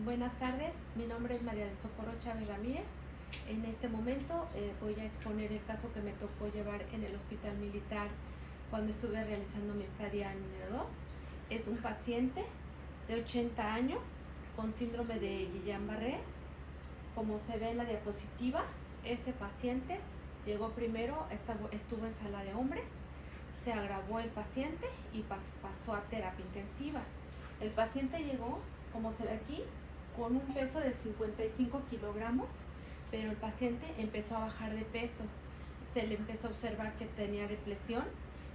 Buenas tardes, mi nombre es María del Socorro Chávez Ramírez. En este momento voy a exponer el caso que me tocó llevar en el Hospital Militar cuando estuve realizando mi estadía número 2. Es un paciente de 80 años con síndrome de Guillain-Barré. Como se ve en la diapositiva, este paciente llegó primero, estuvo en sala de hombres, se agravó el paciente y pasó a terapia intensiva. El paciente llegó, como se ve aquí, con un peso de 55 kilogramos, pero el paciente empezó a bajar de peso. Se le empezó a observar que tenía depresión,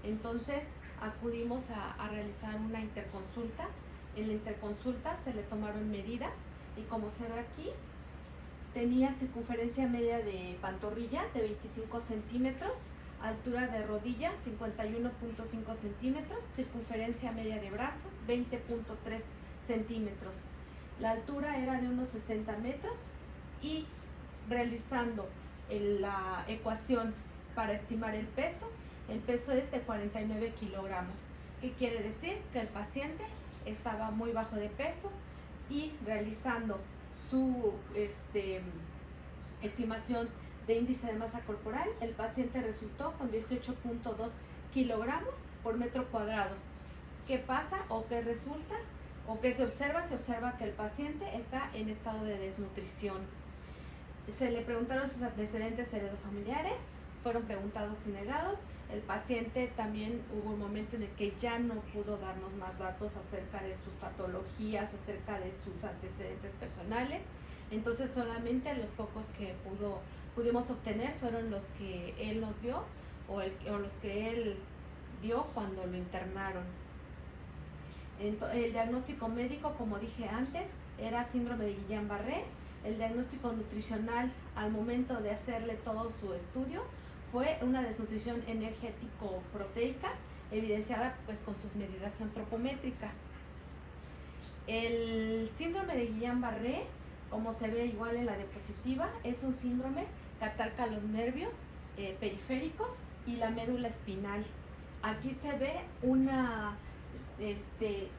entonces acudimos a realizar una interconsulta. En la interconsulta se le tomaron medidas y como se ve aquí, tenía circunferencia media de pantorrilla de 25 centímetros, altura de rodilla 51.5 centímetros, circunferencia media de brazo 20.3 centímetros. La altura era de unos 60 metros y realizando la ecuación para estimar el peso es de 49 kilogramos. ¿Qué quiere decir? Que el paciente estaba muy bajo de peso y realizando su estimación de índice de masa corporal, el paciente resultó con 18.2 kilogramos por metro cuadrado. ¿Qué pasa o qué resulta o qué se observa? Se observa que el paciente está en estado de desnutrición. Se le preguntaron sus antecedentes heredofamiliares, fueron preguntados y negados. El paciente también hubo un momento en el que ya no pudo darnos más datos acerca de sus patologías, acerca de sus antecedentes personales. Entonces solamente los pocos que pudimos obtener fueron los que él nos dio o los que él dio cuando lo internaron. El diagnóstico médico, como dije antes, era síndrome de Guillain-Barré. El diagnóstico nutricional al momento de hacerle todo su estudio fue una desnutrición energético-proteica, evidenciada pues con sus medidas antropométricas. El síndrome de Guillain-Barré, como se ve igual en la diapositiva, es un síndrome que ataca los nervios periféricos y la médula espinal. Aquí se ve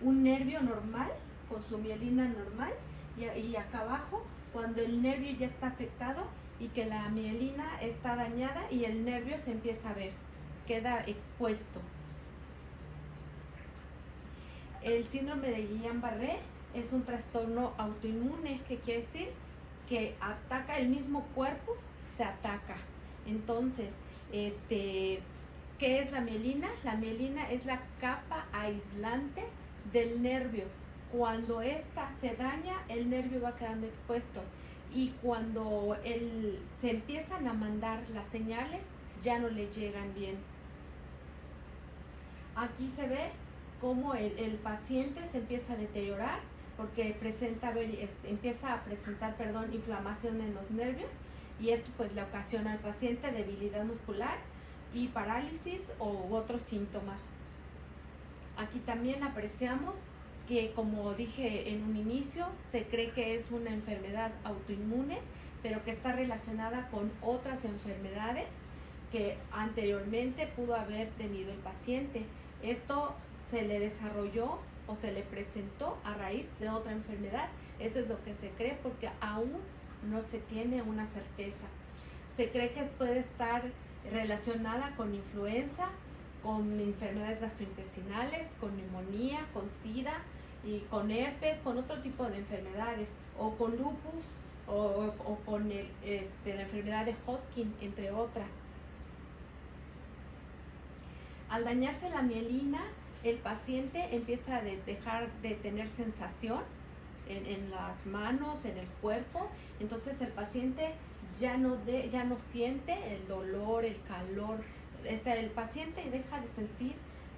un nervio normal con su mielina normal y acá abajo cuando el nervio ya está afectado y que la mielina está dañada y el nervio se empieza a ver, queda expuesto. El síndrome de Guillain-Barré es un trastorno autoinmune, que quiere decir que ataca el mismo cuerpo, se ataca. Entonces, ¿qué es la mielina? La mielina es la capa aislante del nervio. Cuando ésta se daña, el nervio va quedando expuesto y cuando se empiezan a mandar las señales, ya no le llegan bien. Aquí se ve cómo el paciente se empieza a deteriorar porque empieza a presentar inflamación en los nervios y esto pues le ocasiona al paciente debilidad muscular y parálisis u otros síntomas. Aquí también apreciamos que, como dije en un inicio, se cree que es una enfermedad autoinmune, pero que está relacionada con otras enfermedades que anteriormente pudo haber tenido el paciente. Esto se le desarrolló o se le presentó a raíz de otra enfermedad. Eso es lo que se cree porque aún no se tiene una certeza. Se cree que puede estar relacionada con influenza, con enfermedades gastrointestinales, con neumonía, con SIDA y con herpes, con otro tipo de enfermedades, o con lupus o con la enfermedad de Hodgkin, entre otras. Al dañarse la mielina, el paciente empieza a dejar de tener sensación en las manos, en el cuerpo. Entonces el paciente ya no siente el dolor, el calor. El paciente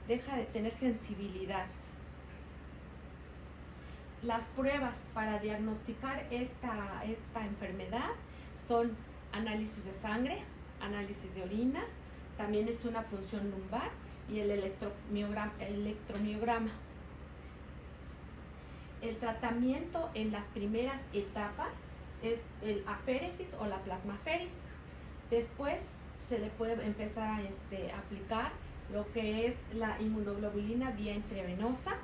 deja de tener sensibilidad. Las pruebas para diagnosticar esta enfermedad son análisis de sangre, análisis de orina, también es una punción lumbar y el electromiograma. El tratamiento en las primeras etapas es el aféresis o la plasmaféresis. Después se le puede empezar a aplicar lo que es la inmunoglobulina vía intravenosa,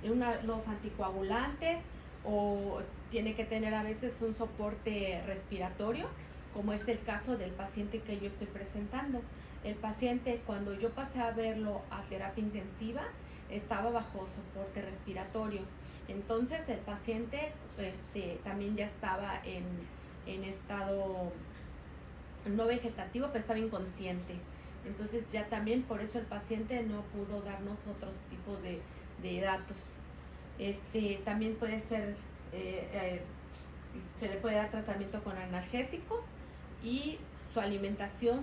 los anticoagulantes o tiene que tener a veces un soporte respiratorio, como es el caso del paciente que yo estoy presentando. El paciente, cuando yo pasé a verlo a terapia intensiva, estaba bajo soporte respiratorio. Entonces el paciente también ya estaba en estado no vegetativo, pero estaba inconsciente. Entonces ya también por eso el paciente no pudo darnos otros tipos de datos. También puede ser, se le puede dar tratamiento con analgésicos y su alimentación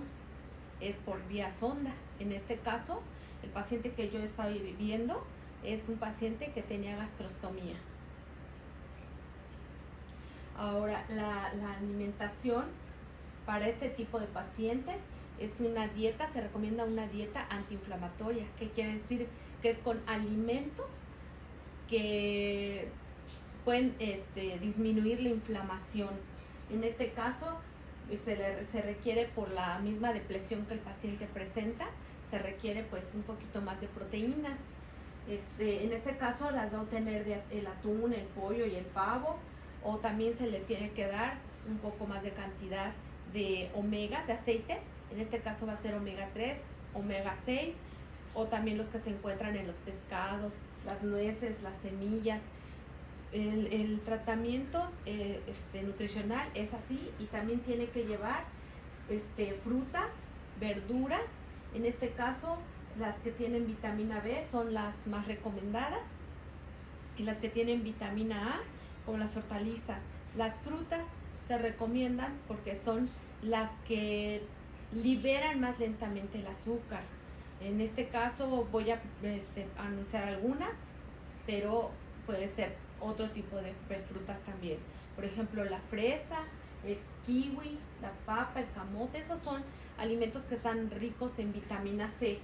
es por vía sonda. En este caso, el paciente que yo estaba viendo es un paciente que tenía gastrostomía. Ahora, la alimentación para este tipo de pacientes es una dieta, se recomienda una dieta antiinflamatoria, que quiere decir que es con alimentos que pueden disminuir la inflamación. En este caso, se requiere, por la misma depresión que el paciente presenta, se requiere pues un poquito más de proteínas. En este caso las va a obtener el atún, el pollo y el pavo, o también se le tiene que dar un poco más de cantidad de omegas, de aceites. En este caso va a ser omega 3, omega 6, o también los que se encuentran en los pescados, las nueces, las semillas. El tratamiento nutricional es así, y también tiene que llevar frutas, verduras. En este caso, las que tienen vitamina B son las más recomendadas, y las que tienen vitamina A, como las hortalizas. Las frutas se recomiendan porque son las que liberan más lentamente el azúcar. En este caso voy a anunciar algunas, pero puede ser otro tipo de frutas también. Por ejemplo, la fresa, el kiwi, la papa, el camote. Esos son alimentos que están ricos en vitamina C.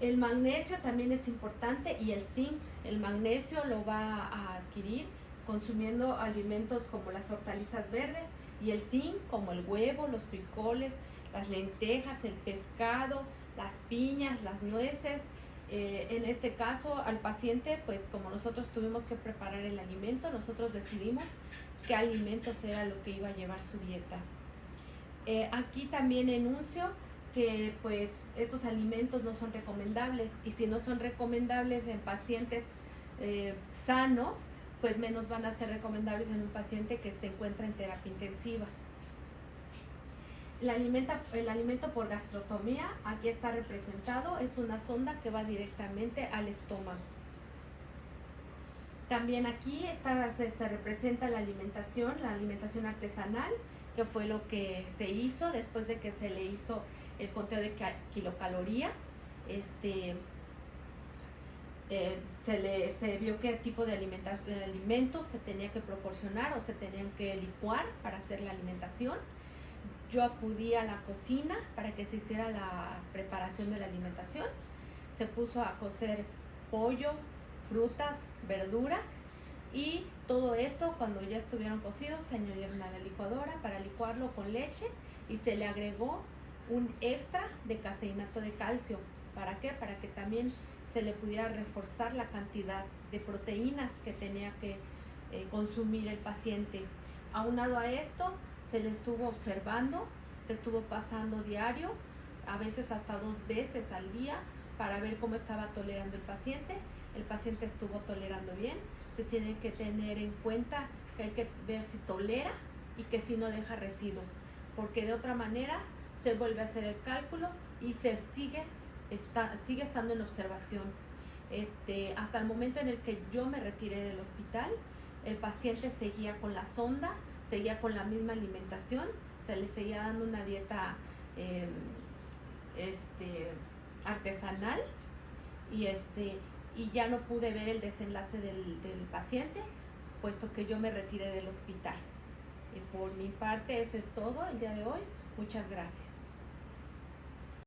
El magnesio también es importante, y el zinc. El magnesio lo va a adquirir consumiendo alimentos como las hortalizas verdes, y el zinc como el huevo, los frijoles, las lentejas, el pescado, las piñas, las nueces. En este caso, al paciente, pues como nosotros tuvimos que preparar el alimento, nosotros decidimos qué alimentos era lo que iba a llevar su dieta. Aquí también enuncio que pues estos alimentos no son recomendables, y si no son recomendables en pacientes sanos, pues menos van a ser recomendables en un paciente que se encuentra en terapia intensiva. El alimento por gastrotomía, aquí está representado, es una sonda que va directamente al estómago. También aquí se representa la alimentación artesanal, que fue lo que se hizo después de que se le hizo el conteo de kilocalorías. Se vio qué tipo de alimentos se tenía que proporcionar o se tenían que licuar para hacer la alimentación. Yo acudí a la cocina para que se hiciera la preparación de la alimentación. Se puso a cocer pollo, frutas, verduras, y todo esto, cuando ya estuvieron cocidos, se añadieron a la licuadora para licuarlo con leche, y se le agregó un extra de caseinato de calcio. ¿Para qué? Para que también se le pudiera reforzar la cantidad de proteínas que tenía que consumir el paciente. Aunado a esto, se le estuvo observando, se estuvo pasando diario, a veces hasta 2 veces al día, para ver cómo estaba tolerando el paciente. El paciente estuvo tolerando bien. Se tiene que tener en cuenta que hay que ver si tolera y que si no deja residuos, porque de otra manera se vuelve a hacer el cálculo y se sigue estando en observación. Hasta el momento en el que yo me retiré del hospital, el paciente seguía con la sonda, seguía con la misma alimentación, se le seguía dando una dieta artesanal, y ya no pude ver el desenlace del paciente, puesto que yo me retiré del hospital. Por mi parte, eso es todo el día de hoy. Muchas gracias.